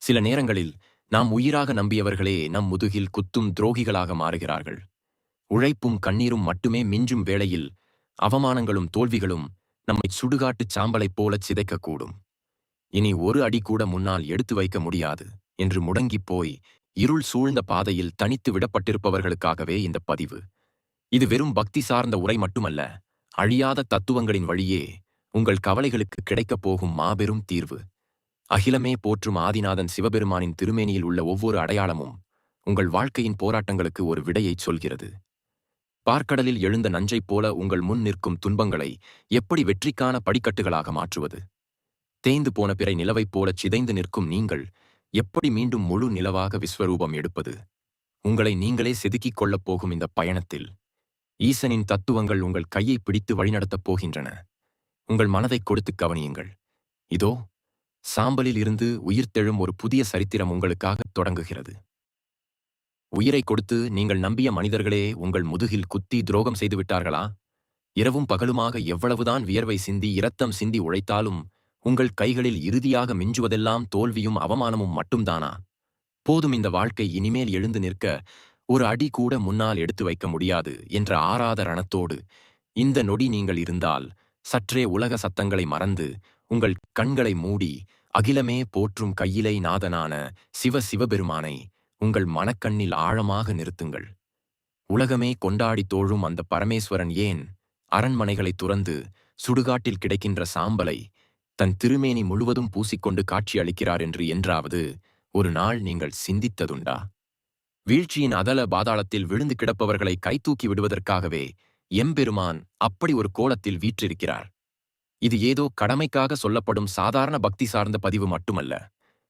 சில நேரங்களில் நாம் உயிராக நம்பியவர்களே நம் முதுகில் குத்தும் துரோகிகளாக மாறுகிறார்கள். உழைப்பும் கண்ணீரும் மட்டுமே மிஞ்சும் வேளையில் அவமானங்களும் தோல்விகளும் நம்மை சுடுகாட்டுச் சாம்பலைப் போலச் சிதைக்கக்கூடும். இனி ஒரு அடி கூட முன்னால் எடுத்து வைக்க முடியாது என்று முடங்கிப் போய் இருள் சூழ்ந்த பாதையில் தனித்து விடப்பட்டிருப்பவர்களுக்காகவே இந்த பதிவு. இது வெறும் பக்தி சார்ந்த உரை மட்டுமல்ல, அழியாத தத்துவங்களின் வழியே உங்கள் கவலைகளுக்கு கிடைக்கப் போகும் மாபெரும் தீர்வு. அகிலமே போற்றும் ஆதிநாதன் சிவபெருமானின் திருமேனியில் உள்ள ஒவ்வொரு அடையாளமும் உங்கள் வாழ்க்கையின் போராட்டங்களுக்கு ஒரு விடையைச் சொல்கிறது. பார்க்கடலில் எழுந்த நஞ்சைப் போல உங்கள் முன் நிற்கும் துன்பங்களை எப்படி வெற்றிக்கான படிக்கட்டுகளாக மாற்றுவது? தேய்ந்து போன பிறை நிலவைப் போலச் சிதைந்து நிற்கும் நீங்கள் எப்படி மீண்டும் முழு நிலவாக விஸ்வரூபம் எடுப்பது? உங்களை நீங்களே செதுக்கிக் கொள்ளப் போகும் இந்த பயணத்தில் ஈசனின் தத்துவங்கள் உங்கள் கையை பிடித்து வழிநடத்தப் போகின்றன. உங்கள் மனதைக் கொடுத்து கவனியுங்கள். இதோ சாம்பலில் இருந்து உயிர்த்தெழும் ஒரு புதிய சரித்திரம் உங்களுக்காக தொடங்குகிறது. உயிரை கொடுத்து நீங்கள் நம்பிய மனிதர்களே உங்கள் முதுகில் குத்தி துரோகம் செய்துவிட்டார்களா? இரவும் பகலுமாக எவ்வளவுதான் வியர்வை சிந்தி இரத்தம் சிந்தி உழைத்தாலும் உங்கள் கைகளில் இறுதியாக மிஞ்சுவதெல்லாம் தோல்வியும் அவமானமும் மட்டும்தானா? போதும், இந்த வாழ்க்கை இனிமேல் எழுந்து நிற்க ஒரு அடி கூட முன்னால் எடுத்து வைக்க முடியாது என்ற ஆறாத ரணத்தோடு இந்த நொடி நீங்கள் இருந்தால் சற்றே உலக சத்தங்களை மறந்து உங்கள் கண்களை மூடி அகிலமே போற்றும் கையிலை நாதனான சிவபெருமானை உங்கள் மனக்கண்ணில் ஆழமாக நிறுத்துங்கள். உலகமே கொண்டாடி தோழும் அந்த பரமேஸ்வரன் ஏன் அரண்மனைகளை துறந்து சுடுகாட்டில் கிடைக்கின்ற சாம்பலை தன் திருமேனி முழுவதும் பூசிக்கொண்டு காட்சி அளிக்கிறார் என்று என்றாவது ஒரு நாள் நீங்கள் சிந்தித்ததுண்டா? வீழ்ச்சியின் அதல பாதாளத்தில் விழுந்து கிடப்பவர்களை கைதூக்கி விடுவதற்காகவே எம்பெருமான் அப்படி ஒரு கோலத்தில் வீற்றிருக்கிறார். இது ஏதோ கடமைக்காக சொல்லப்படும் சாதாரண பக்தி சார்ந்த பதிவு மட்டுமல்ல.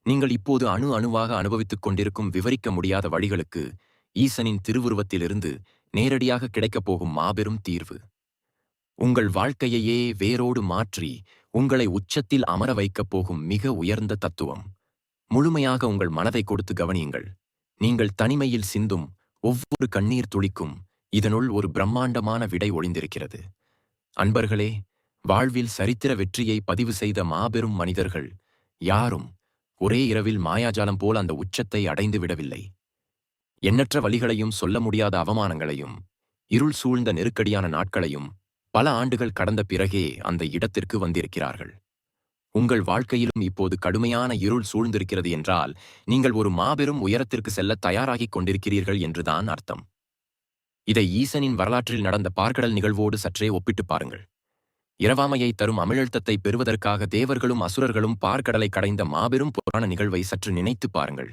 நீங்கள் இப்போது அணு அணுவாக அனுபவித்துக் கொண்டிருக்கும் விவரிக்க முடியாத வழிகளுக்கு ஈசனின் திருவுருவத்திலிருந்து நேரடியாக கிடைக்கப் போகும் மாபெரும் தீர்வு. உங்கள் வாழ்க்கையையே வேரோடு மாற்றி உங்களை உச்சத்தில் அமர வைக்கப் போகும் மிக உயர்ந்த தத்துவம். முழுமையாக உங்கள் மனதை கொடுத்து கவனியுங்கள். நீங்கள் தனிமையில் சிந்தும் ஒவ்வொரு கண்ணீர் துளிக்கும் இதனுள் ஒரு பிரம்மாண்டமான விடை ஒளிந்திருக்கிறது. அன்பர்களே, வாழ்வில் சரித்திர வெற்றியை பதிவு செய்த மாபெரும் மனிதர்கள் யாரும் ஒரே இரவில் மாயாஜாலம் போல் அந்த உச்சத்தை அடைந்து விடவில்லை. எண்ணற்ற வழிகளையும் சொல்ல முடியாத அவமானங்களையும் இருள் சூழ்ந்த நெருக்கடியான நாட்களையும் பல ஆண்டுகள் கடந்த பிறகே அந்த இடத்திற்கு வந்திருக்கிறார்கள். உங்கள் வாழ்க்கையிலும் இப்போது கடுமையான இருள் சூழ்ந்திருக்கிறது என்றால் நீங்கள் ஒரு மாபெரும் உயரத்திற்கு செல்ல தயாராகிக் கொண்டிருக்கிறீர்கள் என்றுதான் அர்த்தம். இதை ஈசனின் வரலாற்றில் நடந்த பார்க்கடல் நிகழ்வோடு சற்றே ஒப்பிட்டுப் பாருங்கள். இரவாமையை தரும் அமிழழுத்தத்தை பெறுவதற்காக தேவர்களும் அசுரர்களும் பார்க்கடலை கடைந்த மாபெரும் புராண நிகழ்வை சற்று நினைத்துப் பாருங்கள்.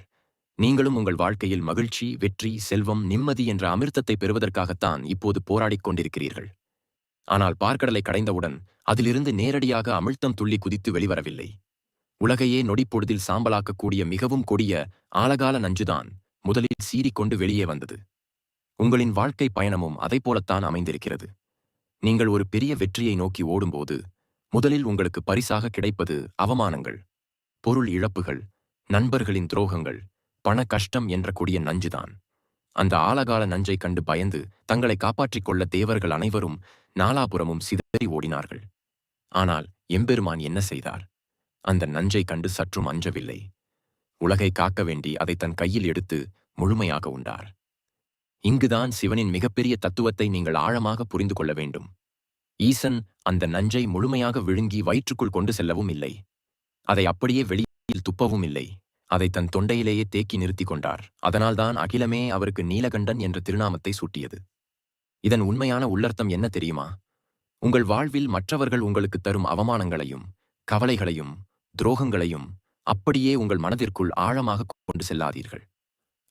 நீங்களும் உங்கள் வாழ்க்கையில் மகிழ்ச்சி, வெற்றி, செல்வம், நிம்மதி என்ற அமிர்தத்தை பெறுவதற்காகத்தான் இப்போது போராடிக் கொண்டிருக்கிறீர்கள். ஆனால் பார்க்கடலை கடைந்தவுடன் அதிலிருந்து நேரடியாக அமிழ்த்தம் துள்ளி குதித்து வெளிவரவில்லை. உலகையே நொடிப்பொழுதில் சாம்பலாக்கக்கூடிய மிகவும் கொடிய ஆழகால நஞ்சுதான் முதலில் சீறிக்கொண்டு வெளியே வந்தது. உங்களின் வாழ்க்கை பயணமும் அதைப்போலத்தான் அமைந்திருக்கிறது. நீங்கள் ஒரு பெரிய வெற்றியை நோக்கி ஓடும்போது முதலில் உங்களுக்கு பரிசாக கிடைப்பது அவமானங்கள், பொருள் இழப்புகள், நண்பர்களின் துரோகங்கள், பண கஷ்டம் என்ற கொடிய நஞ்சுதான். அந்த ஆழகால நஞ்சை கண்டு பயந்து தங்களை காப்பாற்றிக் கொள்ள தேவர்கள் அனைவரும் நாலாபுரமும் சிதறி ஓடினார்கள். ஆனால் எம்பெருமான் என்ன செய்தார்? அந்த நஞ்சை கண்டு சற்றும் அஞ்சவில்லை. உலகை காக்க வேண்டி அதை தன் கையில் எடுத்து முழுமையாக உண்டார். இங்குதான் சிவனின் மிகப்பெரிய தத்துவத்தை நீங்கள் ஆழமாக புரிந்து கொள்ள வேண்டும். ஈசன் அந்த நஞ்சை முழுமையாக விழுங்கி வயிற்றுக்குள் கொண்டு செல்லவும் இல்லை. அதை அப்படியே வெளியில் துப்பவும் இல்லை. அதை தன் தொண்டையிலேயே தேக்கி நிறுத்தி கொண்டார். அதனால்தான் அகிலமே அவருக்கு நீலகண்டன் என்ற திருநாமத்தை சூட்டியது. இதன் உண்மையான உள்ளர்த்தம் என்ன தெரியுமா? உங்கள் வாழ்வில் மற்றவர்கள் உங்களுக்கு தரும் அவமானங்களையும் கவலைகளையும் துரோகங்களையும் அப்படியே உங்கள் மனதிற்குள் ஆழமாக கொண்டு செல்லாதீர்கள்.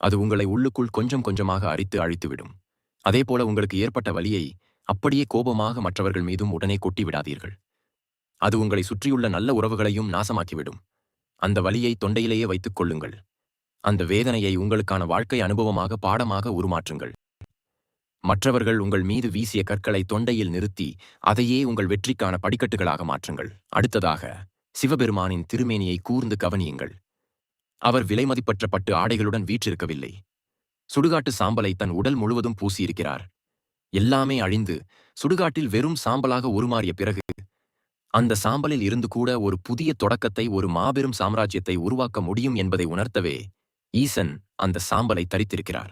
அது உங்களை உள்ளுக்குள் கொஞ்சம் கொஞ்சமாக அரித்து அழித்துவிடும். அதேபோல உங்களுக்கு ஏற்பட்ட வலியை அப்படியே கோபமாக மற்றவர்கள் மீதும் உடனே கொட்டி விடாதீர்கள். அது உங்களை சுற்றியுள்ள நல்ல உறவுகளையும் நாசமாக்கிவிடும். அந்த வலியை தொண்டையிலேயே வைத்துக் கொள்ளுங்கள். அந்த வேதனையை உங்களுக்கான வாழ்க்கை அனுபவமாக பாடமாக உருமாற்றுங்கள். மற்றவர்கள் உங்கள் மீது வீசிய கற்களை தொண்டையில் நிறுத்தி அதையே உங்கள் வெற்றிக்கான படிக்கட்டுகளாக மாற்றுங்கள். அடுத்ததாக சிவபெருமானின் திருமேனியை கூர்ந்து கவனியுங்கள். அவர் விலைமதிப்பற்ற பட்டு ஆடைகளுடன் வீற்றிருக்கவில்லை. சுடுகாட்டு சாம்பலை தன் உடல் முழுவதும் பூசியிருக்கிறார். எல்லாமே அழிந்து சுடுகாட்டில் வெறும் சாம்பலாக உருமாறிய பிறகு அந்த சாம்பலில் இருந்து கூட ஒரு புதிய தொடக்கத்தை, ஒரு மாபெரும் சாம்ராஜ்யத்தை உருவாக்க முடியும் என்பதை உணர்த்தவே ஈசன் அந்த சாம்பலை தரித்திருக்கிறார்.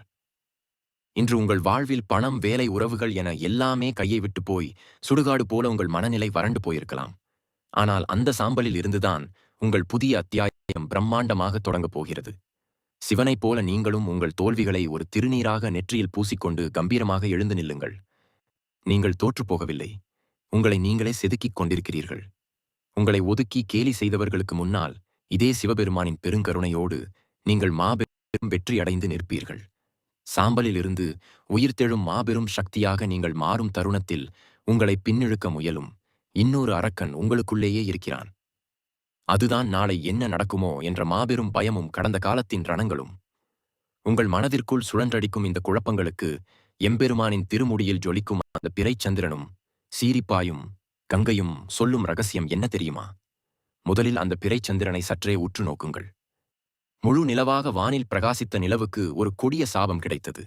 இன்று உங்கள் வாழ்வில் பணம், வேலை, உறவுகள் என எல்லாமே கையை விட்டு போய் சுடுகாடு போல உங்கள் மனநிலை வறண்டு போயிருக்கலாம். ஆனால் அந்த சாம்பலில் இருந்துதான் உங்கள் புதிய அத்தியாயம் பிரம்மாண்டமாக தொடங்கப் போகிறது. சிவனைப் போல நீங்களும் உங்கள் தோல்விகளை ஒரு திருநீராக நெற்றியில் பூசிக்கொண்டு கம்பீரமாக எழுந்து நில்லுங்கள். நீங்கள் தோற்றுப்போகவில்லை. உங்களை நீங்களே செதுக்கிக் கொண்டிருக்கிறீர்கள். உங்களை ஒதுக்கி கேலி செய்தவர்களுக்கு முன்னால் இதே சிவபெருமானின் பெருங்கருணையோடு நீங்கள் மாபெரும் வெற்றி அடைந்து நிற்பீர்கள். சாம்பலிலிருந்து உயிர்த்தெழும் மாபெரும் சக்தியாக நீங்கள் மாறும் தருணத்தில் உங்களை பின்னிழுக்க முயலும் இன்னொரு அரக்கன் உங்களுக்குள்ளேயே இருக்கிறான். அதுதான் நாளை என்ன நடக்குமோ என்ற மாபெரும் பயமும் கடந்த காலத்தின் ரணங்களும். உங்கள் மனதிற்குள் சுழன்றடிக்கும் இந்த குழப்பங்களுக்கு எம்பெருமானின் திருமுடியில் ஜொலிக்கும் அந்த பிறைச்சந்திரனும் சீரிப்பாயும் கங்கையும் சொல்லும் ரகசியம் என்ன தெரியுமா? முதலில் அந்த பிறைச்சந்திரனை சற்றே உற்று நோக்குங்கள். முழு நிலவாக வானில் பிரகாசித்த நிலவுக்கு ஒரு கொடிய சாபம் கிடைத்தது.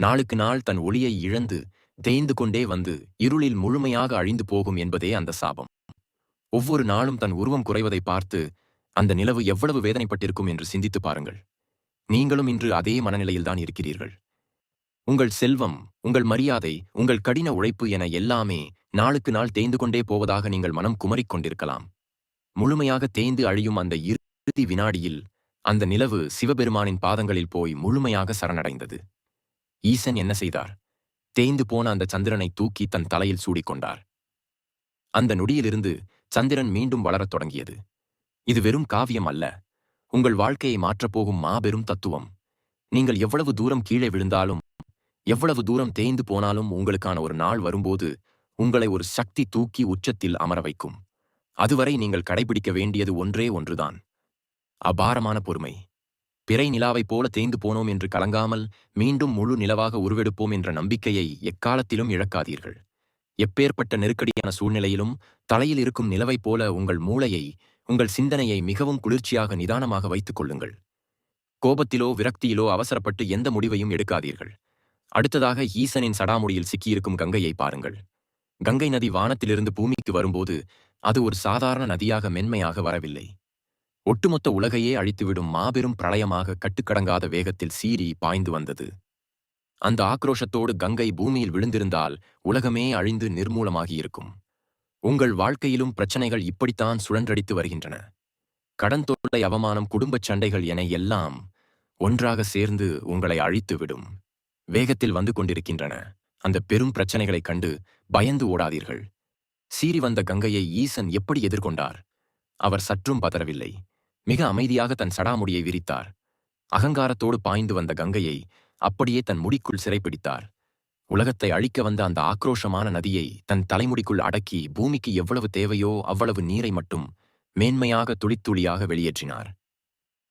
நாளுக்கு நாள் தன் ஒளியை இழந்து தேய்ந்து கொண்டே வந்து இருளில் முழுமையாக அழிந்து போகும் என்பதே அந்த சாபம். ஒவ்வொரு நாளும் தன் உருவம் குறைவதை பார்த்து அந்த நிலவு எவ்வளவு வேதனைப்பட்டிருக்கும் என்று சிந்தித்து பாருங்கள். நீங்களும் இன்று அதே மனநிலையில்தான் இருக்கிறீர்கள். உங்கள் செல்வம், உங்கள் மரியாதை, உங்கள் கடின உழைப்பு என எல்லாமே நாளுக்கு நாள் தேய்ந்து கொண்டே போவதாக நீங்கள் மனம் குமரிக் கொண்டிருக்கலாம். முழுமையாக தேய்ந்து அழியும் அந்த இறுதி வினாடியில் அந்த நிலவு சிவபெருமானின் பாதங்களில் போய் முழுமையாக சரணடைந்தது. ஈசன் என்ன செய்தார்? தேய்ந்து போன அந்த சந்திரனை தூக்கி தன் தலையில் சூடிக்கொண்டார். அந்த நொடியிலிருந்து சந்திரன் மீண்டும் வளரத் தொடங்கியது. இது வெறும் காவியம் அல்ல, உங்கள் வாழ்க்கையை மாற்றப்போகும் மாபெரும் தத்துவம். நீங்கள் எவ்வளவு தூரம் கீழே விழுந்தாலும், எவ்வளவு தூரம் தேய்ந்து போனாலும் உங்களுக்கான ஒரு நாள் வரும்போது உங்களை ஒரு சக்தி தூக்கி உச்சத்தில் அமர வைக்கும். அதுவரை நீங்கள் கடைபிடிக்க வேண்டியது ஒன்றே ஒன்றுதான், அபாரமான பொறுமை. பிறை நிலாவைப் போல தேய்ந்து போனோம் என்று கலங்காமல் மீண்டும் முழு நிலவாக உருவெடுப்போம் என்ற நம்பிக்கையை எக்காலத்திலும் இழக்காதீர்கள். எப்பேற்பட்ட நெருக்கடியான சூழ்நிலையிலும் தலையில் இருக்கும் நிலவைப் போல உங்கள் மூளையை, உங்கள் சிந்தனையை மிகவும் குளிர்ச்சியாக நிதானமாக வைத்துக் கொள்ளுங்கள். கோபத்திலோ விரக்தியிலோ அவசரப்பட்டு எந்த முடிவையும் எடுக்காதீர்கள். அடுத்ததாக ஈசனின் சடாமுடியில் சிக்கியிருக்கும் கங்கையை பாருங்கள். கங்கை நதி வானத்திலிருந்து பூமிக்கு வரும்போது அது ஒரு சாதாரண நதியாக மென்மையாக வரவில்லை. ஒட்டுமொத்த உலகையே அழித்துவிடும் மாபெரும் பிரளயமாக கட்டுக்கடங்காத வேகத்தில் சீறி பாய்ந்து வந்தது. அந்த ஆக்ரோஷத்தோடு கங்கை பூமியில் விழுந்திருந்தால் உலகமே அழிந்து நிர்மூலமாகியிருக்கும். உங்கள் வாழ்க்கையிலும் பிரச்சனைகள் இப்படித்தான் சுழன்றடித்து வருகின்றன. கடன் தொல்லை, அவமானம், குடும்பச் சண்டைகள் என எல்லாம் ஒன்றாக சேர்ந்து உங்களை அழித்துவிடும் வேகத்தில் வந்து கொண்டிருக்கின்றன. அந்த பெரும் பிரச்சனைகளைக் கண்டு பயந்து ஓடாதீர்கள். சீறி வந்த கங்கையை ஈசன் எப்படி எதிர்கொண்டார்? அவர் சற்றும் பதறவில்லை. மிக அமைதியாக தன் சடாமுடியை விரித்தார். அகங்காரத்தோடு பாய்ந்து வந்த கங்கையை அப்படியே தன் முடிக்குள் சிறைப்பிடித்தார். உலகத்தை அழிக்க வந்த அந்த ஆக்ரோஷமான நதியை தன் தலைமுடிக்குள் அடக்கி பூமிக்கு எவ்வளவு தேவையோ அவ்வளவு நீரை மட்டும் மேன்மையாக துளித்துளியாக வெளியேற்றினார்.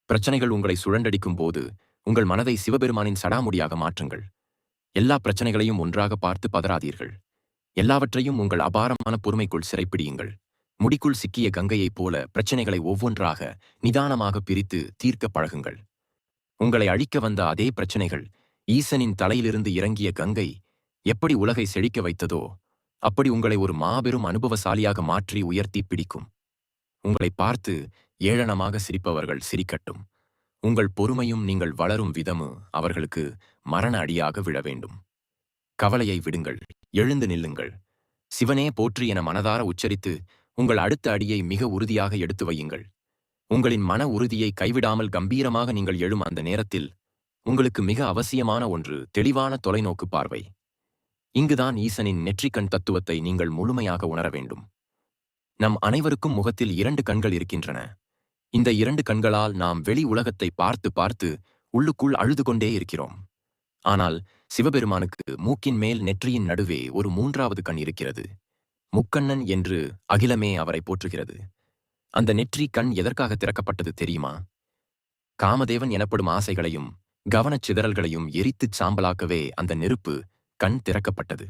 பிரச்சனைகள் உங்களை சுழண்டடிக்கும் போது உங்கள் மனதை சிவபெருமானின் சடாமுடியாக மாற்றுங்கள். எல்லா பிரச்சனைகளையும் ஒன்றாக பார்த்து பதறாதீர்கள். எல்லாவற்றையும் உங்கள் அபாரமான பொறுமைக்குள் சிறைப்பிடியுங்கள். முடிக்குள் சிக்கிய கங்கையைப் போல பிரச்சனைகளை ஒவ்வொன்றாக நிதானமாக பிரித்து தீர்க்க பழகுங்கள். உங்களை அழிக்க வந்த அதே பிரச்சனைகள் ஈசனின் தலையிலிருந்து இறங்கிய கங்கை எப்படி உலகை செழிக்க வைத்ததோ அப்படி உங்களை ஒரு மாபெரும் அனுபவசாலியாக மாற்றி உயர்த்தி பிடிக்கும். உங்களை பார்த்து ஏளனமாக சிரிப்பவர்கள் சிரிக்கட்டும். உங்கள் பொறுமையும் நீங்கள் வளரும் விதமும் அவர்களுக்கு மரண அடியாக விழ வேண்டும். கவலையை விடுங்கள், எழுந்து நில்லுங்கள். சிவனே போற்றி என மனதார உச்சரித்து உங்கள் அடுத்த அடியை மிக உறுதியாக எடுத்து வையுங்கள். உங்களின் மன உறுதியை கைவிடாமல் கம்பீரமாக நீங்கள் எழும் அந்த நேரத்தில் உங்களுக்கு மிக அவசியமான ஒன்று தெளிவான தொலைநோக்கு பார்வை. இங்குதான் ஈசனின் நெற்றிக்கண் தத்துவத்தை நீங்கள் முழுமையாக உணர வேண்டும். நம் அனைவருக்கும் முகத்தில் 2 கண்கள் இருக்கின்றன. இந்த 2 கண்களால் நாம் வெளி உலகத்தை பார்த்து பார்த்து உள்ளுக்குள் அழுது கொண்டே இருக்கிறோம். ஆனால் சிவபெருமானுக்கு மூக்கின் மேல் நெற்றியின் நடுவே ஒரு 3வது கண் இருக்கிறது. முக்கண்ணன் என்று அகிலமே அவரை போற்றுகிறது. அந்த நெற்றி கண் எதற்காக திறக்கப்பட்டது தெரியுமா? காமதேவன் எனப்படும் ஆசைகளையும் கவனச்சிதறல்களையும் எரித்துச் சாம்பலாக்கவே அந்த நெருப்பு கண் திறக்கப்பட்டது.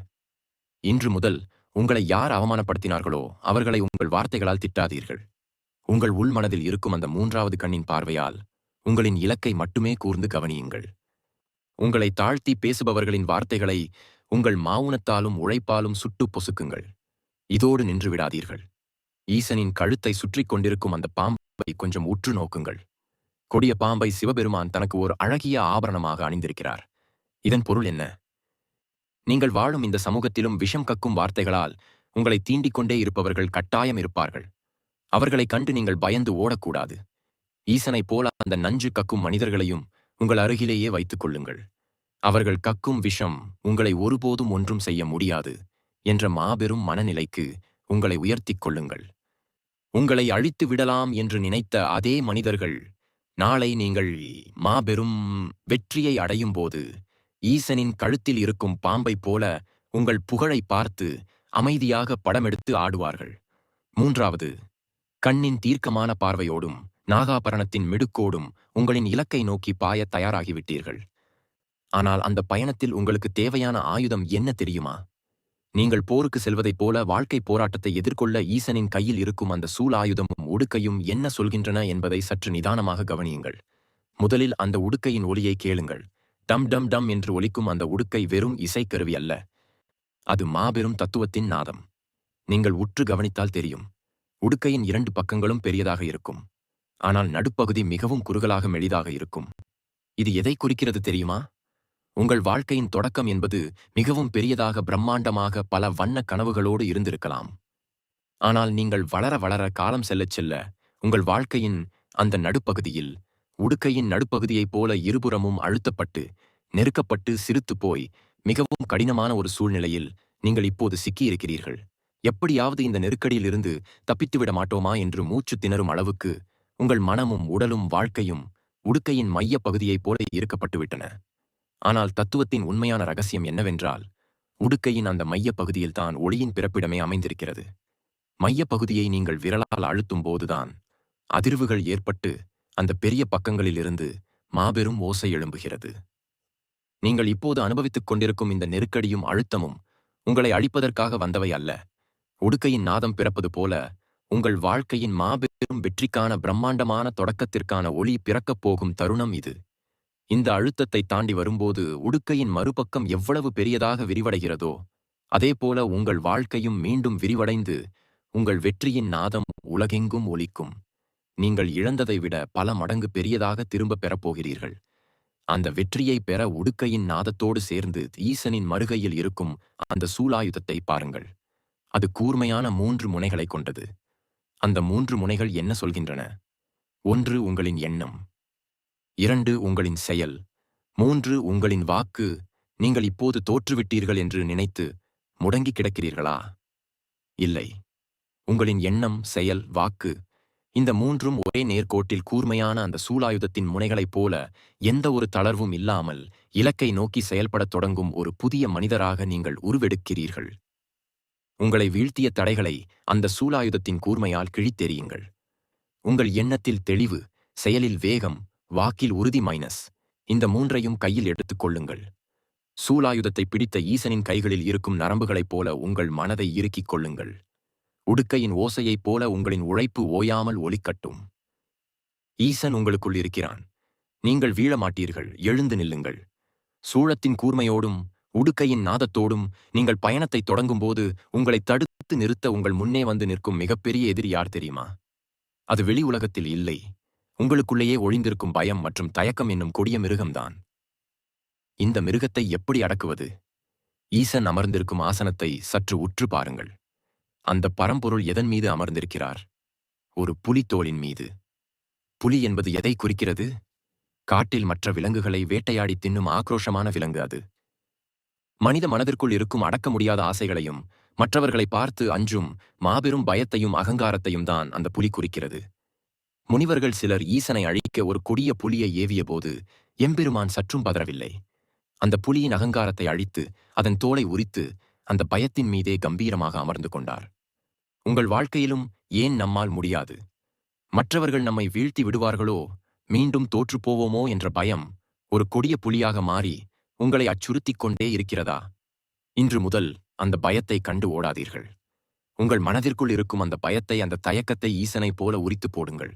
இன்று முதல் உங்களை யார் அவமானப்படுத்தினார்களோ அவர்களை உங்கள் வார்த்தைகளால் திட்டாதீர்கள். உங்கள் உள்மனதில் இருக்கும் அந்த 3வது கண்ணின் பார்வையால் உங்களின் இலக்கை மட்டுமே கூர்ந்து கவனியுங்கள். உங்களை தாழ்த்தி பேசுபவர்களின் வார்த்தைகளை உங்கள் மாவுனத்தாலும் உழைப்பாலும் சுட்டு பொசுக்குங்கள். இதோடு நின்று விடாதீர்கள். ஈசனின் கழுத்தை சுற்றிக் கொண்டிருக்கும் அந்த பாம்பை கொஞ்சம் உற்று நோக்குங்கள். கொடிய பாம்பை சிவபெருமான் தனக்கு ஒரு அழகிய ஆபரணமாக அணிந்திருக்கிறார். இதன் பொருள் என்ன? நீங்கள் வாழும் இந்த சமூகத்திலும் விஷம் கக்கும் வார்த்தைகளால் உங்களை தீண்டிக் கொண்டே இருப்பவர்கள் கட்டாயம் இருப்பார்கள். அவர்களைக் கண்டு நீங்கள் பயந்து ஓடக்கூடாது. ஈசனைப் போல அந்த நஞ்சு கக்கும் மனிதர்களையும் உங்கள் அருகிலேயே வைத்துக் கொள்ளுங்கள். அவர்கள் கக்கும் விஷம் உங்களை ஒருபோதும் ஒன்றும் செய்ய முடியாது என்ற மாபெரும் மனநிலைக்கு உங்களை உயர்த்திக் கொள்ளுங்கள். உங்களை அழித்து விடலாம் என்று நினைத்த அதே மனிதர்கள் நாளை நீங்கள் மாபெரும் வெற்றியை அடையும்போது ஈசனின் கழுத்தில் இருக்கும் பாம்பைப் போல உங்கள் புகழை பார்த்து அமைதியாக படமெடுத்து ஆடுவார்கள். 3வது, கண்ணின் தீர்க்கமான பார்வையோடும் நாகாபரணத்தின் மிடுக்கோடும் உங்களின் இலக்கை நோக்கி பாய தயாராகிவிட்டீர்கள். ஆனால் அந்த பயணத்தில் உங்களுக்கு தேவையான ஆயுதம் என்ன தெரியுமா? நீங்கள் போருக்கு செல்வதைப் போல வாழ்க்கை போராட்டத்தை எதிர்கொள்ள ஈசனின் கையில் இருக்கும் அந்த சூலாயுதமும் உடுக்கையும் என்ன சொல்கின்றன என்பதை சற்று நிதானமாக கவனியுங்கள். முதலில் அந்த உடுக்கையின் ஒலியை கேளுங்கள். டம் டம் டம் என்று ஒலிக்கும் அந்த உடுக்கை வெறும் இசைக்கருவி அல்ல. அது மாபெரும் தத்துவத்தின் நாதம். நீங்கள் உற்று கவனித்தால் தெரியும். உடுக்கையின் 2 பக்கங்களும் பெரியதாக இருக்கும். ஆனால் நடுப்பகுதி மிகவும் குறுகலாக மெலிதாக இருக்கும். இது எதை குறிக்கிறது தெரியுமா? உங்கள் வாழ்க்கையின் தொடக்கம் என்பது மிகவும் பெரியதாக பிரம்மாண்டமாக பல வண்ண கனவுகளோடு இருந்திருக்கலாம். ஆனால் நீங்கள் வளர வளர காலம் செல்லச் செல்ல உங்கள் வாழ்க்கையின் அந்த நடுப்பகுதியில் உடுக்கையின் நடுப்பகுதியைப் போல இருபுறமும் அழுத்தப்பட்டு நெருக்கப்பட்டு சிறுத்து போய் மிகவும் கடினமான ஒரு சூழ்நிலையில் நீங்கள் இப்போது சிக்கியிருக்கிறீர்கள். எப்படியாவது இந்த நெருக்கடியிலிருந்து தப்பித்துவிட மாட்டோமா என்று மூச்சு திணறும் அளவுக்கு உங்கள் மனமும் உடலும் வாழ்க்கையும் உடுக்கையின் மைய பகுதியைப் போல இருக்கப்பட்டுவிட்டன. ஆனால் தத்துவத்தின் உண்மையான ரகசியம் என்னவென்றால், உடுக்கையின் அந்த மையப் பகுதியில்தான் ஒளியின் பிறப்பிடமே அமைந்திருக்கிறது. மையப் பகுதியை நீங்கள் விரலால் அழுத்தும் போதுதான் அதிர்வுகள் ஏற்பட்டு அந்த பெரிய பக்கங்களிலிருந்து மாபெரும் ஓசை எழும்புகிறது. நீங்கள் இப்போது அனுபவித்துக் கொண்டிருக்கும் இந்த நெருக்கடியும் அழுத்தமும் உங்களை அழிப்பதற்காக வந்தவை அல்ல. உடுக்கையின் நாதம் பிறப்பது போல உங்கள் வாழ்க்கையின் மாபெரும் வெற்றிக்கான பிரம்மாண்டமான தொடக்கத்திற்கான ஒளி பிறக்கப் போகும் தருணம் இது. இந்த அழுத்தத்தை தாண்டி வரும்போது உடுக்கையின் மறுபக்கம் எவ்வளவு பெரியதாக விரிவடைகிறதோ அதேபோல உங்கள் வாழ்க்கையும் மீண்டும் விரிவடைந்து உங்கள் வெற்றியின் நாதம் உலகெங்கும் ஒலிக்கும். நீங்கள் இழந்ததை விட பல மடங்கு பெரியதாக திரும்பப் பெறப்போகிறீர்கள். அந்த வெற்றியை பெற உடுக்கையின் நாதத்தோடு சேர்ந்து ஈசனின் மறுகையில் இருக்கும் அந்த சூலாயுதத்தை பாருங்கள். அது கூர்மையான 3 முனைகளை கொண்டது. அந்த 3 முனைகள் என்ன சொல்கின்றன? 1 உங்களின் எண்ணம், 2 உங்களின் செயல், 3 உங்களின் வாக்கு. நீங்கள் இப்போது தோற்றுவிட்டீர்கள் என்று நினைத்து முடங்கி கிடக்கிறீர்களா? இல்லை. உங்களின் எண்ணம், செயல், வாக்கு இந்த 3ம் ஒரே நேர்கோட்டில் கூர்மையான அந்த சூலாயுதத்தின் முனைகளைப் போல எந்த ஒரு தளர்வும் இல்லாமல் இலக்கை நோக்கி செயல்படத் தொடங்கும் ஒரு புதிய மனிதராக நீங்கள் உருவெடுக்கிறீர்கள். உங்களை வீழ்த்திய தடைகளை அந்த சூலாயுதத்தின் கூர்மையால் கிழித்தெறியுங்கள். உங்கள் எண்ணத்தில் தெளிவு, செயலில் வேகம், வாக்கில் உறுதி இந்த 3ஐயும் கையில் எடுத்துக் கொள்ளுங்கள். சூலாயுதத்தை பிடித்த ஈசனின் கைகளில் இருக்கும் நரம்புகளைப் போல உங்கள் மனதை இறுக்கிக் கொள்ளுங்கள். உடுக்கையின் ஓசையைப் போல உங்களின் உழைப்பு ஓயாமல் ஒலிக்கட்டும். ஈசன் உங்களுக்குள் இருக்கிறான். நீங்கள் வீழமாட்டீர்கள். எழுந்து நில்லுங்கள். சூழத்தின் கூர்மையோடும் உடுக்கையின் நாதத்தோடும் நீங்கள் பயணத்தை தொடங்கும்போது உங்களை தடுத்து நிறுத்த உங்கள் முன்னே வந்து நிற்கும் மிகப்பெரிய எதிரி யார் தெரியுமா? அது வெளி உலகத்தில் இல்லை. உங்களுக்குள்ளேயே ஒழிந்திருக்கும் பயம் மற்றும் தயக்கம் என்னும் கொடிய மிருகம்தான். இந்த மிருகத்தை எப்படி அடக்குவது? ஈசன் அமர்ந்திருக்கும் ஆசனத்தை சற்று உற்று பாருங்கள். அந்த பரம்பொருள் எதன் மீது அமர்ந்திருக்கிறார்? ஒரு புலித்தோலின் மீது. புலி என்பது எதை குறிக்கிறது? காட்டில் மற்ற விலங்குகளை வேட்டையாடி தின்னும் ஆக்ரோஷமான விலங்கு அது. மனித மனதிற்குள் இருக்கும் அடக்க முடியாத ஆசைகளையும் மற்றவர்களை பார்த்து அஞ்சும் மாபெரும் பயத்தையும் அகங்காரத்தையும் தான் அந்த புலி குறிக்கிறது. முனிவர்கள் சிலர் ஈசனை அழிக்க ஒரு கொடிய புலியை ஏவியபோது எம்பெருமான் சற்றும் பதறவில்லை. அந்த புலியின் அகங்காரத்தை அழித்து அதன் தோலை உரித்து அந்த பயத்தின் மீதே கம்பீரமாக அமர்ந்து கொண்டார். உங்கள் வாழ்க்கையிலும் ஏன் நம்மால் முடியாது, மற்றவர்கள் நம்மை வீழ்த்தி விடுவார்களோ, மீண்டும் தோற்றுப்போவோமோ என்ற பயம் ஒரு கொடிய புலியாக மாறி உங்களை அச்சுறுத்திக் கொண்டே இருக்கிறதா? இன்று முதல் அந்த பயத்தை கண்டு ஓடாதீர்கள். உங்கள் மனதிற்குள் இருக்கும் அந்த பயத்தை, அந்த தயக்கத்தை ஈசனைப் போல உரித்து போடுங்கள்.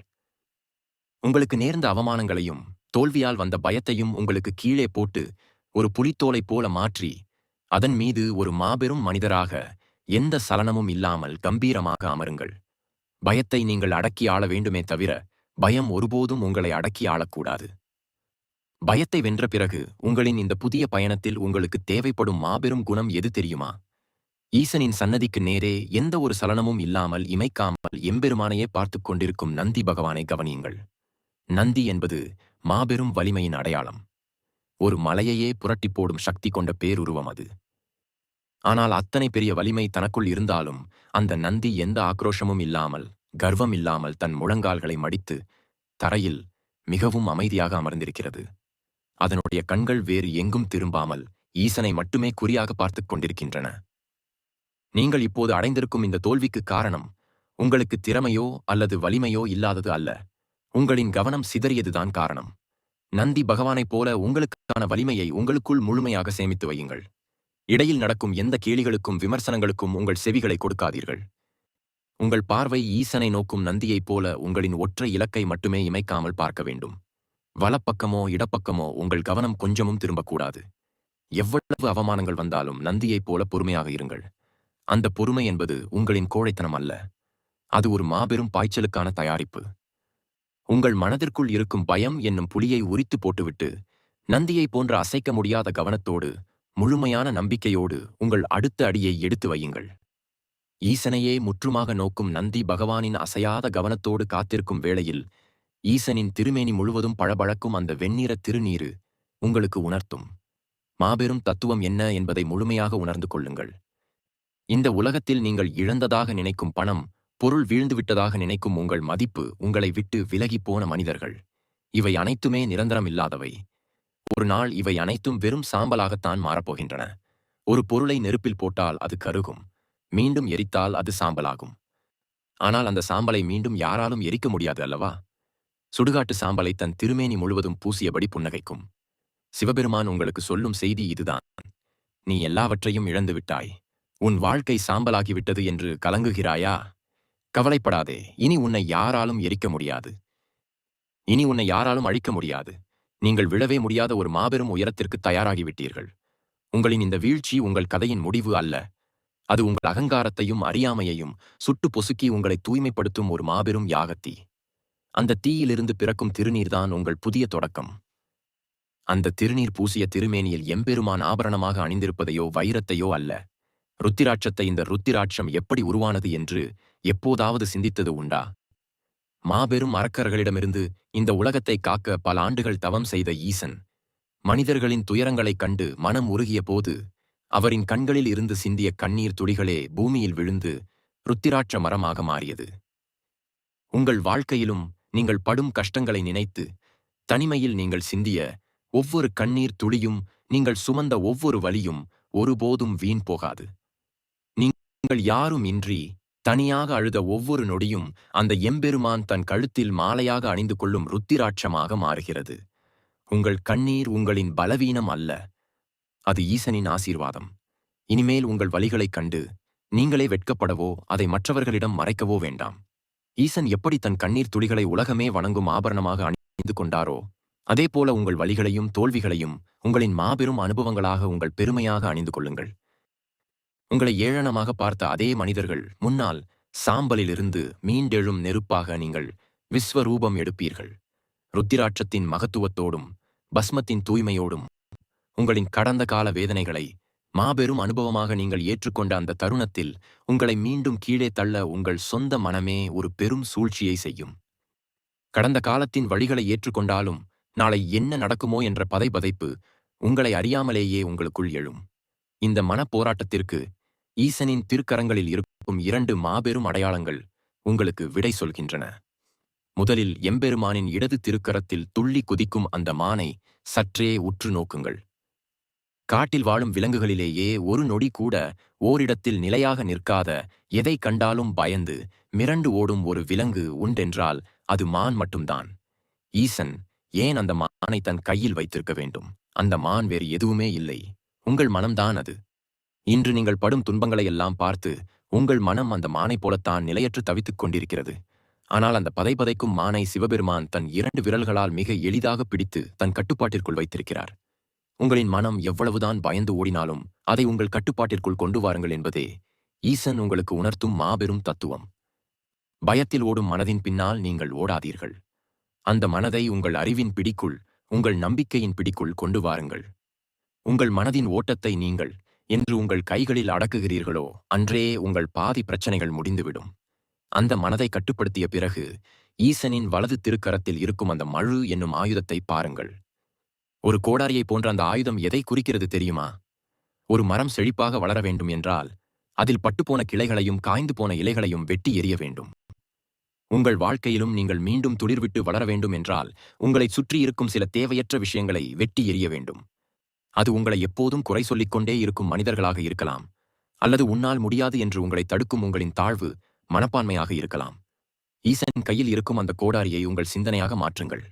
உங்களுக்கு நேர்ந்த அவமானங்களையும் தோல்வியால் வந்த பயத்தையும் உங்களுக்கு கீழே போட்டு ஒரு புலித்தோலைப் போல மாற்றி அதன் மீது ஒரு மாபெரும் மனிதராக எந்த சலனமும் இல்லாமல் கம்பீரமாக அமருங்கள். பயத்தை நீங்கள் அடக்கி ஆள வேண்டுமே தவிர பயம் ஒருபோதும் உங்களை அடக்கி ஆளக்கூடாது. பயத்தை வென்ற பிறகு உங்களின் இந்த புதிய பயணத்தில் உங்களுக்கு தேவைப்படும் மாபெரும் குணம் எது தெரியுமா? ஈசனின் சன்னதிக்கு நேரே எந்த ஒரு சலனமும் இல்லாமல் இமைக்காமல் எம்பெருமானையே பார்த்துக் கொண்டிருக்கும் நந்தி பகவானை கவனியுங்கள். நந்தி என்பது மாபெரும் வலிமையின் அடையாளம். ஒரு மலையையே புரட்டிப் போடும் சக்தி கொண்ட பேருருவம் அது. ஆனால் அத்தனை பெரிய வலிமை தனக்குள் இருந்தாலும் அந்த நந்தி எந்த ஆக்ரோஷமும் இல்லாமல், கர்வம் இல்லாமல் தன் முழங்கால்களை மடித்து தரையில் மிகவும் அமைதியாக அமர்ந்திருக்கிறது. அதனுடைய கண்கள் வேறு எங்கும் திரும்பாமல் ஈசனை மட்டுமே குறியாக பார்த்துக் கொண்டிருக்கின்றன. நீங்கள் இப்போது அடைந்திருக்கும் இந்த தோல்விக்கு காரணம் உங்களுக்கு திறமையோ அல்லது வலிமையோ இல்லாதது அல்ல. உங்களின் கவனம் சிதறியதுதான் காரணம். நந்தி பகவானைப் போல உங்களுக்கான வலிமையை உங்களுக்குள் முழுமையாக சேமித்து வையுங்கள். இடையில் நடக்கும் எந்த கேலிகளுக்கும் விமர்சனங்களுக்கும் உங்கள் செவிகளை கொடுக்காதீர்கள். உங்கள் பார்வை ஈசனை நோக்கும் நந்தியைப் போல உங்களின் ஒற்றை இலக்கை மட்டுமே இமைக்காமல் பார்க்க வேண்டும். வலப்பக்கமோ இடப்பக்கமோ உங்கள் கவனம் கொஞ்சமும் திரும்பக்கூடாது. எவ்வளவு அவமானங்கள் வந்தாலும் நந்தியைப் போல பொறுமையாக இருங்கள். அந்த பொறுமை என்பது உங்களின் கோழைத்தனம் அல்ல. அது ஒரு மாபெரும் பாய்ச்சலுக்கான தயாரிப்பு. உங்கள் மனதிற்குள் இருக்கும் பயம் என்னும் புலியை உரித்து போட்டுவிட்டு நந்தியைப் போன்ற அசைக்க முடியாத கவனத்தோடு, முழுமையான நம்பிக்கையோடு உங்கள் அடுத்த அடியை எடுத்து வையுங்கள். ஈசனையே முற்றுமாக நோக்கும் நந்தி பகவானின் அசையாத கவனத்தோடு காத்திருக்கும் வேளையில் ஈசனின் திருமேனி முழுவதும் பளபளக்கும் அந்த வெண்ணிற திருநீரு உங்களுக்கு உணர்த்தும் மாபெரும் தத்துவம் என்ன என்பதை முழுமையாக உணர்ந்து கொள்ளுங்கள். இந்த உலகத்தில் நீங்கள் இழந்ததாக நினைக்கும் பணம், பொருள், வீழ்ந்துவிட்டதாக நினைக்கும் உங்கள் மதிப்பு, உங்களை விட்டு விலகிப்போன மனிதர்கள், இவை அனைத்துமே நிரந்தரம் இல்லாதவை. ஒரு நாள் இவை அனைத்தும் வெறும் சாம்பலாகத்தான் மாறப்போகின்றன. ஒரு பொருளை நெருப்பில் போட்டால் அது கருகும், மீண்டும் எரித்தால் அது சாம்பலாகும். ஆனால் அந்த சாம்பலை மீண்டும் யாராலும் எரிக்க முடியாது அல்லவா? சுடுகாட்டு சாம்பலை தன் திருமேனி முழுவதும் பூசியபடி புன்னகைக்கும் சிவபெருமான் உங்களுக்கு சொல்லும் செய்தி இதுதான். நீ எல்லாவற்றையும் இழந்துவிட்டாய். உன் வாழ்க்கை சாம்பலாகிவிட்டது என்று கலங்குகிறாயா? கவலைப்படாதே. இனி உன்னை யாராலும் எரிக்க முடியாது. இனி உன்னை யாராலும் அழிக்க முடியாது. நீங்கள் விழவே முடியாத ஒரு மாபெரும் உயரத்திற்கு தயாராகிவிட்டீர்கள். உங்களின் இந்த வீழ்ச்சி உங்கள் கதையின் முடிவு அல்ல. அது உங்கள் அகங்காரத்தையும் அறியாமையையும் சுட்டு பொசுக்கி உங்களை தூய்மைப்படுத்தும் ஒரு மாபெரும் யாகத்தீ. அந்த தீயிலிருந்து பிறக்கும் திருநீர்தான் உங்கள் புதிய தொடக்கம். அந்த திருநீர் பூசிய திருமேனியில் எம்பெருமான் ஆபரணமாக அணிந்திருப்பதையோ வைரத்தையோ அல்ல. ருத்திராட்சத்தை. இந்த ருத்திராட்சம் எப்படி உருவானது என்று எப்போதாவது சிந்தித்தது உண்டா? மாபெரும் அரக்கர்களிடமிருந்து இந்த உலகத்தை காக்க பல ஆண்டுகள் தவம் செய்த ஈசன் மனிதர்களின் துயரங்களைக் கண்டு மனம் உருகிய போது அவரின் கண்களில் இருந்து சிந்திய கண்ணீர் துளிகளே பூமியில் விழுந்து ருத்திராட்ச மரமாக மாறியது. உங்கள் வாழ்க்கையிலும் நீங்கள் படும் கஷ்டங்களை நினைத்து, தனிமையில் நீங்கள் சிந்திய ஒவ்வொரு கண்ணீர் துளியும், நீங்கள் சுமந்த ஒவ்வொரு வலியும் ஒருபோதும் வீண் போகாது. நீங்கள் யாரும் இன்றி தனியாக அழுத ஒவ்வொரு நொடியும் அந்த எம்பெருமான் தன் கழுத்தில் மாலையாக அணிந்து கொள்ளும் ருத்திராட்சமாக மாறுகிறது. உங்கள் கண்ணீர் உங்களின் பலவீனம் அல்ல, அது ஈசனின் ஆசீர்வாதம். இனிமேல் உங்கள் வலிகளைக் கண்டு நீங்களே வெட்கப்படவோ அதை மற்றவர்களிடம் மறைக்கவோ வேண்டாம். ஈசன் எப்படி தன் கண்ணீர் துளிகளை உலகமே வணங்கும் ஆபரணமாக அணிந்து கொண்டாரோ, அதேபோல உங்கள் வலிகளையும் தோல்விகளையும் உங்களின் மாபெரும் அனுபவங்களாக உங்கள் பெருமையாக அணிந்து கொள்ளுங்கள். உங்களை ஏளனமாக பார்த்த அதே மனிதர்கள் முன்னால் சாம்பலிலிருந்து மீண்டெழும் நெருப்பாக நீங்கள் விஸ்வரூபம் எடுப்பீர்கள். ருத்திராட்சத்தின் மகத்துவத்தோடும் பஸ்மத்தின் தூய்மையோடும் உங்களின் கடந்த கால வேதனைகளை மாபெரும் அனுபவமாக நீங்கள் ஏற்றுக்கொண்ட அந்த தருணத்தில் உங்களை மீண்டும் கீழே தள்ள உங்கள் சொந்த மனமே ஒரு பெரும் சூழ்ச்சியை செய்யும். கடந்த காலத்தின் வழிகளை ஏற்றுக்கொண்டாலும் நாளை என்ன நடக்குமோ என்ற பதைபதைப்பு உங்களை அறியாமலேயே உங்களுக்குள் எழும். இந்த மனப்போராட்டத்திற்கு ஈசனின் திருக்கரங்களில் இருக்கும் 2 மாபெரும் அடையாளங்கள் உங்களுக்கு விடை சொல்கின்றன. முதலில் எம்பெருமானின் இடது திருக்கரத்தில் துள்ளி குதிக்கும் அந்த மானை சற்றே உற்று நோக்குங்கள். காட்டில் வாழும் விலங்குகளிலேயே ஒரு நொடி கூட ஓரிடத்தில் நிலையாக நிற்காத, எதை கண்டாலும் பயந்து மிரண்டு ஓடும் ஒரு விலங்கு உண்டென்றால் அது மான் மட்டும்தான். ஈசன் ஏன் அந்த மானை தன் கையில் வைத்திருக்க வேண்டும்? அந்த மான் வேறு எதுவுமே இல்லை, உங்கள் மனம்தான் அது. இன்று நீங்கள் படும் துன்பங்களையெல்லாம் பார்த்து உங்கள் மனம் அந்த மானைப் போலத்தான் நிலையற்று தவித்துக் கொண்டிருக்கிறது. ஆனால் அந்த பதைபதைக்கும் மானை சிவபெருமான் தன் 2 விரல்களால் மிக எளிதாக பிடித்து தன் கட்டுப்பாட்டிற்குள் வைத்திருக்கிறார். உங்களின் மனம் எவ்வளவுதான் பயந்து ஓடினாலும் அதை உங்கள் கட்டுப்பாட்டிற்குள் கொண்டு வாருங்கள் என்பதே ஈசன் உங்களுக்கு உணர்த்தும் மாபெரும் தத்துவம். பயத்தில் ஓடும் மனதின் பின்னால் நீங்கள் ஓடாதீர்கள். அந்த மனதை உங்கள் அறிவின் பிடிக்குள், உங்கள் நம்பிக்கையின் பிடிக்குள் கொண்டு வாருங்கள். உங்கள் மனதின் ஓட்டத்தை நீங்கள் என்று உங்கள் கைகளில் அடக்குகிறீர்களோ அன்றே உங்கள் பாதி பிரச்சனைகள் முடிந்துவிடும். அந்த மனதை கட்டுப்படுத்திய பிறகு ஈசனின் வலது திருக்கரத்தில் இருக்கும் அந்த மழு என்னும் ஆயுதத்தை பாருங்கள். ஒரு கோடாரியை போன்ற அந்த ஆயுதம் எதை குறிக்கிறது தெரியுமா? ஒரு மரம் செழிப்பாக வளர வேண்டும் என்றால் அதில் பட்டுப்போன கிளைகளையும் காய்ந்து போன இலைகளையும் வெட்டி எறிய வேண்டும். உங்கள் வாழ்க்கையிலும் நீங்கள் மீண்டும் துளிர்விட்டு வளர வேண்டும் என்றால் உங்களை சுற்றி இருக்கும் சில தேவையற்ற விஷயங்களை வெட்டி எறிய வேண்டும். அது உங்களை எப்போதும் குறை சொல்லிக் கொண்டே இருக்கும் மனிதர்களாக இருக்கலாம், அல்லது உன்னால் முடியாது என்று உங்களை தடுக்கும் உங்களின் தாழ்வு மனப்பான்மையாக இருக்கலாம். ஈசன் கையில் இருக்கும் அந்த கோடாரியை உங்கள் சிந்தனையாக மாற்றுங்கள்.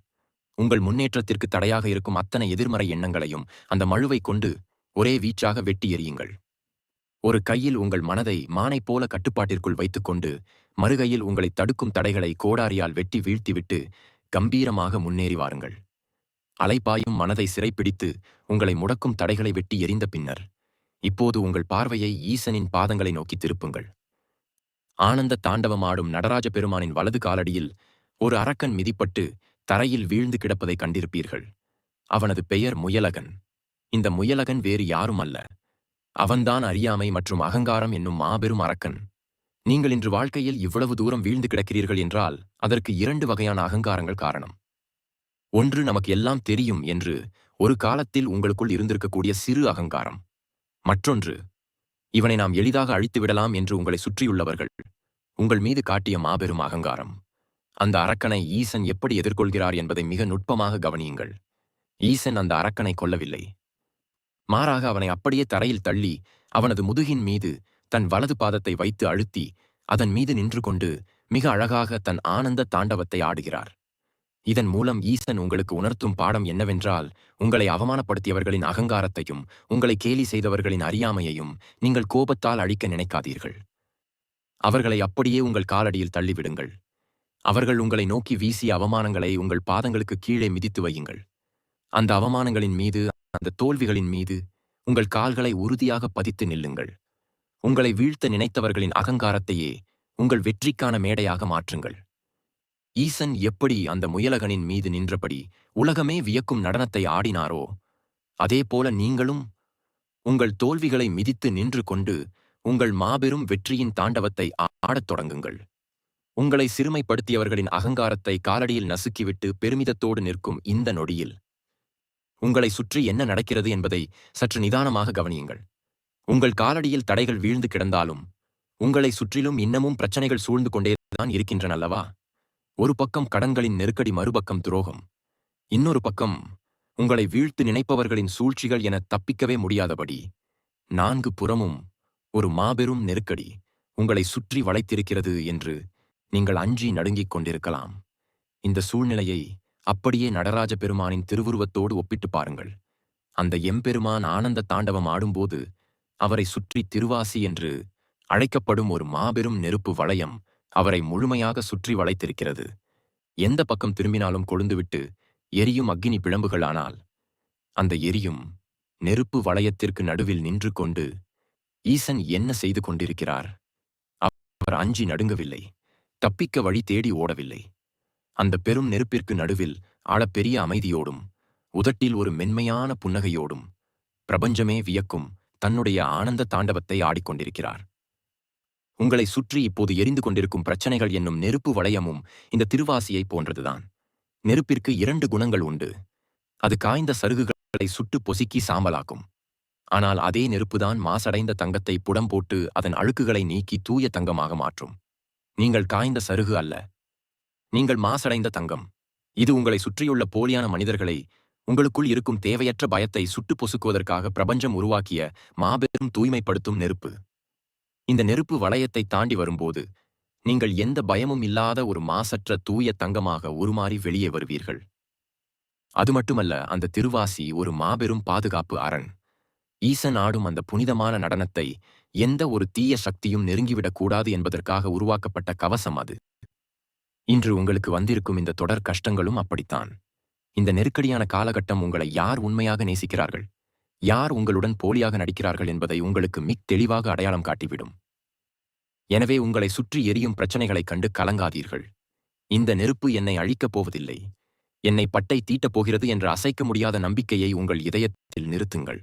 உங்கள் முன்னேற்றத்திற்கு தடையாக இருக்கும் அத்தனை எதிர்மறை எண்ணங்களையும் அந்த மழுவை கொண்டு ஒரே வீச்சாக வெட்டி எறியுங்கள். ஒரு கையில் உங்கள் மனதை மானைப் போல கட்டுப்பாட்டிற்குள் வைத்துக்கொண்டு மறுகையில் உங்களை தடுக்கும் தடைகளை கோடாரியால் வெட்டி வீழ்த்திவிட்டு கம்பீரமாக முன்னேறி வாருங்கள். அலைப்பாயும் மனதை சிறைப்பிடித்து உங்களை முடக்கும் தடைகளை வெட்டி எறிந்த பின்னர் இப்போது உங்கள் பார்வையை ஈசனின் பாதங்களை நோக்கி திருப்புங்கள். ஆனந்த தாண்டவமாடும் நடராஜ பெருமானின் வலது காலடியில் ஒரு அரக்கன் மிதிப்பட்டு தரையில் வீழ்ந்து கிடப்பதை கண்டிருப்பீர்கள். அவனது பெயர் முயலகன். இந்த முயலகன் வேறு யாரும் அல்ல, அவன்தான் அறியாமை மற்றும் அகங்காரம் என்னும் மாபெரும் அரக்கன். நீங்கள் இன்று வாழ்க்கையில் இவ்வளவு தூரம் வீழ்ந்து கிடக்கிறீர்கள் என்றால் அதற்கு 2 வகையான அகங்காரங்கள் காரணம். ஒன்று, நமக்கு எல்லாம் தெரியும் என்று ஒரு காலத்தில் உங்களுக்குள் இருந்திருக்கக்கூடிய சிறு அகங்காரம். மற்றொன்று, இவனை நாம் எளிதாக அழித்து விடலாம் என்று உங்களை சுற்றியுள்ளவர்கள் உங்கள் மீது காட்டிய மாபெரும் அகங்காரம். அந்த அரக்கனை ஈசன் எப்படி எதிர்கொள்கிறார் என்பதை மிக நுட்பமாக கவனியுங்கள். ஈசன் அந்த அரக்கனை கொல்லவில்லை. மாறாக அவனை அப்படியே தரையில் தள்ளி அவனது முதுகின் மீது தன் வலது பாதத்தை வைத்து அழுத்தி அதன் மீது நின்று கொண்டு மிக அழகாக தன் ஆனந்த தாண்டவத்தை ஆடுகிறார். இதன் மூலம் ஈசன் உங்களுக்கு உணர்த்தும் பாடம் என்னவென்றால், உங்களை அவமானப்படுத்தியவர்களின் அகங்காரத்தையும் உங்களை கேலி செய்தவர்களின் அறியாமையையும் நீங்கள் கோபத்தால் அழிக்க நினைக்காதீர்கள். அவர்களை அப்படியே உங்கள் காலடியில் தள்ளிவிடுங்கள். அவர்கள் உங்களை நோக்கி வீசிய அவமானங்களை உங்கள் பாதங்களுக்கு கீழே மிதித்து வையுங்கள். அந்த அவமானங்களின் மீது, அந்த தோல்விகளின் மீது உங்கள் கால்களை உறுதியாக பதித்து நில்லுங்கள். உங்களை வீழ்த்த நினைத்தவர்களின் அகங்காரத்தையே உங்கள் வெற்றிக்கான மேடையாக மாற்றுங்கள். ஈசன் எப்படி அந்த முயலகனின் மீது நின்றபடி உலகமே வியக்கும் நடனத்தை ஆடினாரோ, அதேபோல நீங்களும் உங்கள் தோல்விகளை மிதித்து நின்று கொண்டு உங்கள் மாபெரும் வெற்றியின் தாண்டவத்தை ஆடத் தொடங்குங்கள். உங்களை சிறுமைப்படுத்தியவர்களின் அகங்காரத்தை காலடியில் நசுக்கிவிட்டு பெருமிதத்தோடு நிற்கும் இந்த நொடியில் உங்களை சுற்றி என்ன நடக்கிறது என்பதை சற்று நிதானமாக கவனியுங்கள். உங்கள் காலடியில் தடைகள் வீழ்ந்து கிடந்தாலும் உங்களை சுற்றிலும் இன்னமும் பிரச்சனைகள் சூழ்ந்து கொண்டேதான் இருக்கின்றன அல்லவா? ஒரு பக்கம் கடன்களின் நெருக்கடி, மறுபக்கம் துரோகம், இன்னொரு பக்கம் உங்களை வீழ்த்து நினைப்பவர்களின் சூழ்ச்சிகள் என தப்பிக்கவே முடியாதபடி 4 புறமும் ஒரு மாபெரும் நெருக்கடி உங்களை சுற்றி வளைத்திருக்கிறது என்று நீங்கள் அஞ்சி நடுங்கிக் கொண்டிருக்கலாம். இந்த சூழ்நிலையை அப்படியே நடராஜ பெருமானின் திருவுருவத்தோடு ஒப்பிட்டு பாருங்கள். அந்த எம்பெருமான் ஆனந்த தாண்டவம் ஆடும்போது அவரை சுற்றி திருவாசி என்று அழைக்கப்படும் ஒரு மாபெரும் நெருப்பு வளையம் அவரை முழுமையாக சுற்றி வளைத்திருக்கிறது. எந்த பக்கம் திரும்பினாலும் கொழுந்துவிட்டு எரியும் அக்கினி பிழம்புகளானால் அந்த எரியும் நெருப்பு வளையத்திற்கு நடுவில் நின்று கொண்டு ஈசன் என்ன செய்து கொண்டிருக்கிறார்? அவர் அஞ்சி நடுங்கவில்லை, தப்பிக்க வழி தேடி ஓடவில்லை. அந்த பெரும் நெருப்பிற்கு நடுவில் ஆழப்பெரிய அமைதியோடும் உதட்டில் ஒரு மென்மையான புன்னகையோடும் பிரபஞ்சமே வியக்கும் தன்னுடைய ஆனந்த தாண்டவத்தை ஆடிக்கொண்டிருக்கிறார். உங்களை சுற்றி இப்போது எரிந்து கொண்டிருக்கும் பிரச்சனைகள் என்னும் நெருப்பு வளையமும் இந்த திருவாசியை போன்றதுதான். நெருப்பிற்கு 2 குணங்கள் உண்டு. அது காய்ந்த சருகுகளை சுட்டு பொசுக்கி சாம்பலாக்கும். ஆனால் அதே நெருப்புதான் மாசடைந்த தங்கத்தை புடம் போட்டு அதன் அழுக்குகளை நீக்கி தூய தங்கமாக மாற்றும். நீங்கள் காய்ந்த சருகு அல்ல, நீங்கள் மாசடைந்த தங்கம். இது உங்களை சுற்றியுள்ள போலியான மனிதர்களை, உங்களுக்குள் இருக்கும் தேவையற்ற பயத்தை சுட்டு பொசுக்குவதற்காக பிரபஞ்சம் உருவாக்கிய மாபெரும் தூய்மைப்படுத்தும் நெருப்பு. இந்த நெருப்பு வளையத்தை தாண்டி வரும்போது நீங்கள் எந்த பயமும் இல்லாத ஒரு மாசற்ற தூய தங்கமாக உருமாறி வெளியே வருவீர்கள். அது மட்டுமல்ல, அந்த திருவாசி ஒரு மாபெரும் பாதுகாப்பு அரண். ஈசன் ஆடும் அந்த புனிதமான நடனத்தை எந்த ஒரு தீய சக்தியும் நெருங்கிவிடக்கூடாது என்பதற்காக உருவாக்கப்பட்ட கவசம் அது. இன்று உங்களுக்கு வந்திருக்கும் இந்த தொடர் கஷ்டங்களும் அப்படித்தான். இந்த நெருக்கடியான காலகட்டம் உங்களை யார் உண்மையாக நேசிக்கிறார்கள், யார் உங்களுடன் போலியாக நடிக்கிறார்கள் என்பதை உங்களுக்கு தெளிவாக அடையாளம் காட்டிவிடும். எனவே உங்களை சுற்றி எரியும் பிரச்சனைகளைக் கண்டு கலங்காதீர்கள். இந்த நெருப்பு என்னை அழிக்கப் போவதில்லை. என்னை பட்டை தீட்டப் போகிறது என்ற அசைக்க முடியாத நம்பிக்கையை உங்கள் இதயத்தில் நிறுத்துங்கள்.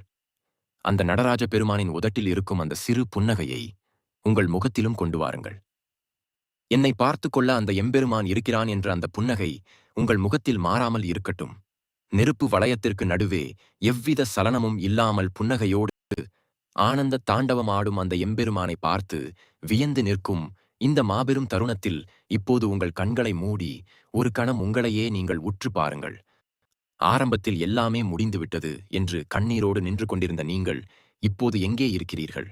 அந்த நடராஜ பெருமானின் உதட்டில் இருக்கும் அந்த சிறு புன்னகையை உங்கள் முகத்திலும் கொண்டு வாருங்கள். என்னை பார்த்து கொள்ள அந்த எம்பெருமான் இருக்கிறான் என்ற அந்த புன்னகை உங்கள் முகத்தில் மாறாமல் இருக்கட்டும். நெருப்பு வளையத்திற்கு நடுவே எவ்வித சலனமும் இல்லாமல் புன்னகையோடு ஆனந்த தாண்டவமாடும் அந்த எம்பெருமானை பார்த்து வியந்து நிற்கும் இந்த மாபெரும் தருணத்தில் இப்போது உங்கள் கண்களை மூடி ஒரு கணம் உங்களையே நீங்கள் உற்று பாருங்கள். ஆரம்பத்தில் எல்லாமே முடிந்துவிட்டது என்று கண்ணீரோடு நின்று கொண்டிருந்த நீங்கள் இப்போது எங்கே இருக்கிறீர்கள்?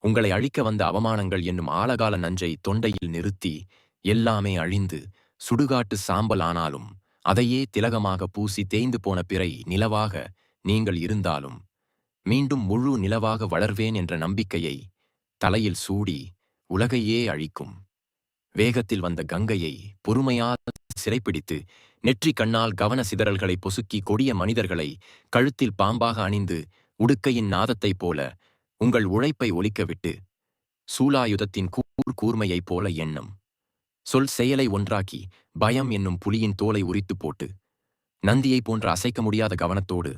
உங்களை அழிக்க வந்த அவமானங்கள் என்னும் ஆழகால நஞ்சை தொண்டையில் நிறுத்தி எல்லாமே அழிந்து சுடுகாட்டு சாம்பல் ஆனாலும் அதையே திலகமாக பூசி தேய்ந்து போன பிறை நிலவாக நீங்கள் இருந்தாலும் மீண்டும் முழு நிலவாக வளர்வேன் என்ற நம்பிக்கையை தலையில் சூடி உலகையே அழிக்கும் வேகத்தில் வந்த கங்கையை பொறுமையாக சிறைப்பிடித்து நெற்றி கண்ணால் கவன சிதறல்களை பொசுக்கி கொடிய மனிதர்களை கழுத்தில் பாம்பாக அணிந்து உடுக்கையின் நாதத்தைப் போல உங்கள் உழைப்பை ஒலிக்கவிட்டு சூலாயுதத்தின் கூர்மையைப் போல எண்ணம் சொல் செயலை ஒன்றாக்கி பயம் என்னும் புலியின் தோலை உரித்து போட்டு நந்தியைப் போன்ற அசைக்க முடியாத கவனத்தோடு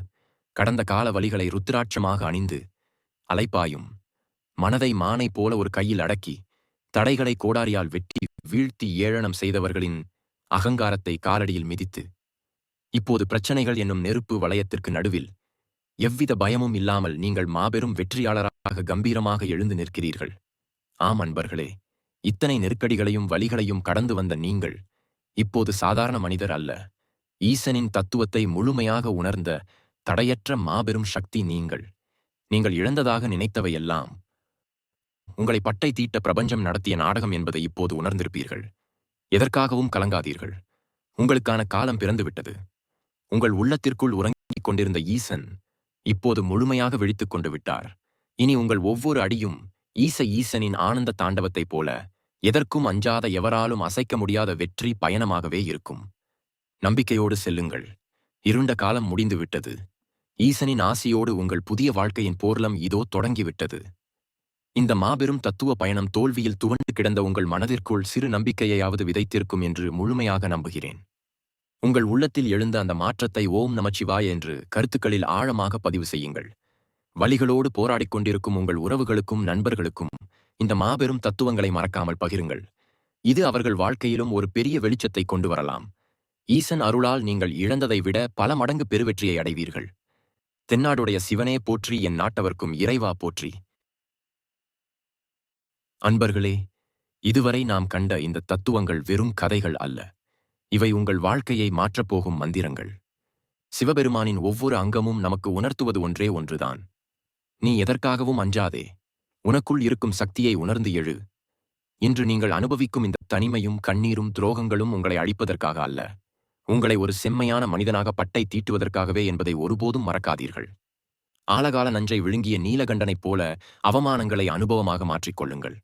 கடந்த கால வலிகளை ருத்ராட்சமாக அணிந்து அலைப்பாயும் மனதை மானை போல ஒரு கையில் அடக்கி தடைகளை கோடாரியால் வெட்டி வீழ்த்தி ஏளனம் செய்தவர்களின் அகங்காரத்தை காலடியில் மிதித்து இப்போது பிரச்சனைகள் என்னும் நெருப்பு வளையத்திற்கு நடுவில் எவ்வித பயமும் இல்லாமல் நீங்கள் மாபெரும் வெற்றியாளராக கம்பீரமாக எழுந்து நிற்கிறீர்கள். ஆம் அன்பர்களே, இத்தனை நெருக்கடிகளையும் வலிகளையும் கடந்து வந்த நீங்கள் இப்போது சாதாரண மனிதர் அல்ல. ஈசனின் தத்துவத்தை முழுமையாக உணர்ந்த தடையற்ற மாபெரும் சக்தி நீங்கள். நீங்கள் இழந்ததாக நினைத்தவையெல்லாம் உங்களை பட்டை தீட்ட பிரபஞ்சம் நடத்திய நாடகம் என்பதை இப்போது உணர்ந்திருப்பீர்கள். எதற்காகவும் கலங்காதீர்கள். உங்களுக்கான காலம் பிறந்துவிட்டது. உங்கள் உள்ளத்திற்குள் உறங்கிக் கொண்டிருந்த ஈசன் இப்போது முழுமையாக விழித்துக் கொண்டு விட்டார். இனி உங்கள் ஒவ்வொரு அடியும் ஈசனின் ஆனந்த தாண்டவத்தைப் போல எதற்கும் அஞ்சாத எவராலும் அசைக்க முடியாத வெற்றி பயணமாகவே இருக்கும். நம்பிக்கையோடு செல்லுங்கள். இருண்ட காலம் முடிந்துவிட்டது. ஈசனின் ஆசியோடு உங்கள் புதிய வாழ்க்கையின் போர்லம் இதோ தொடங்கிவிட்டது. இந்த மாபெரும் தத்துவ பயணம் தோல்வியில் துவண்டு கிடந்த உங்கள் மனதிற்குள் சிறு நம்பிக்கையையாவது விதைத்திருக்கும் என்று முழுமையாக நம்புகிறேன். உங்கள் உள்ளத்தில் எழுந்த அந்த மாற்றத்தை ஓம் நமச்சிவாய என்று கருத்துக்களில் ஆழமாக பதிவு செய்யுங்கள். வலிகளோடு போராடிக் கொண்டிருக்கும் உங்கள் உறவுகளுக்கும் நண்பர்களுக்கும் இந்த மாபெரும் தத்துவங்களை மறக்காமல் பகிருங்கள். இது அவர்கள் வாழ்க்கையிலும் ஒரு பெரிய வெளிச்சத்தை கொண்டு வரலாம். ஈசன் அருளால் நீங்கள் இழந்ததை விட பல மடங்கு பெருவெற்றியை அடைவீர்கள். தென்னாடுடைய சிவனே போற்றி, என் நாட்டவர்க்கும் இறைவா போற்றி. அன்பர்களே, இதுவரை நாம் கண்ட இந்த தத்துவங்கள் வெறும் கதைகள் அல்ல. இவை உங்கள் வாழ்க்கையை மாற்றப்போகும் மந்திரங்கள். சிவபெருமானின் ஒவ்வொரு அங்கமும் நமக்கு உணர்த்துவது ஒன்றே ஒன்றுதான். நீ எதற்காகவும் அஞ்சாதே. உனக்குள் இருக்கும் சக்தியை உணர்ந்து எழு. இன்று நீங்கள் அனுபவிக்கும் இந்த தனிமையும் கண்ணீரும் துரோகங்களும் உங்களை அழிப்பதற்காக அல்ல, உங்களை ஒரு செம்மையான மனிதனாக பட்டை தீட்டுவதற்காகவே என்பதை ஒருபோதும் மறக்காதீர்கள். ஆழகால நஞ்சை விழுங்கிய நீலகண்டனைப் போல அவமானங்களை அனுபவமாக மாற்றிக்கொள்ளுங்கள்.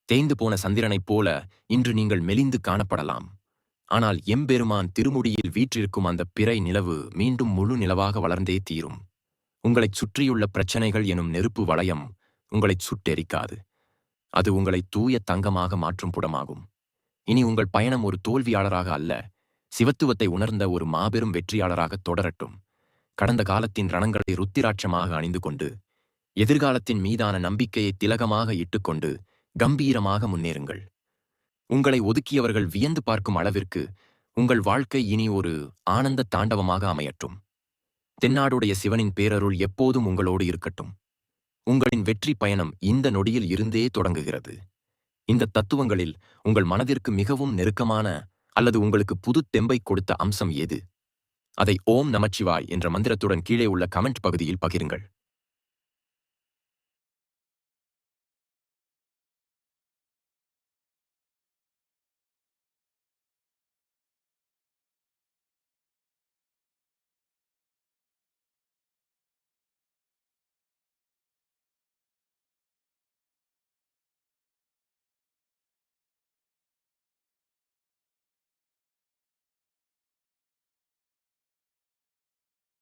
தேய்ந்து போன சந்திரனைப் போல இன்று நீங்கள் மெலிந்து காணப்படலாம். ஆனால் எம்பெருமான் திருமுடியில் வீற்றிருக்கும் அந்த பிறை நிலவு மீண்டும் முழு நிலவாக வளர்ந்தே தீரும். உங்களைச் சுற்றியுள்ள பிரச்சனைகள் எனும் நெருப்பு வளையம் உங்களைச் சுட்டெரிக்காது. அது உங்களை தூய தங்கமாக மாற்றும் புடமாகும். இனி உங்கள் பயணம் ஒரு தோல்வியாளராக அல்ல, சிவத்துவத்தை உணர்ந்த ஒரு மாபெரும் வெற்றியாளராக தொடரட்டும். கடந்த காலத்தின் ரணங்களை ருத்திராட்சமாக அணிந்து கொண்டு எதிர்காலத்தின் மீதான நம்பிக்கையை திலகமாக இட்டுக்கொண்டு கம்பீரமாக முன்னேறுங்கள். உங்களை ஒதுக்கியவர்கள் வியந்து பார்க்கும் அளவிற்கு உங்கள் வாழ்க்கை இனி ஒரு ஆனந்த தாண்டவமாக அமையட்டும். தென்னாடுடைய சிவனின் பேரருள் எப்போதும் உங்களோடு இருக்கட்டும். உங்களின் வெற்றி பயணம் இந்த நொடியில் இருந்தே தொடங்குகிறது. இந்த தத்துவங்களில் உங்கள் மனதிற்கு மிகவும் நெருக்கமான அல்லது உங்களுக்கு புது தெம்பை கொடுத்த அம்சம் எது? அதை ஓம் நமச்சிவாய் என்ற மந்திரத்துடன் கீழே உள்ள கமெண்ட் பகுதியில் பகிருங்கள்.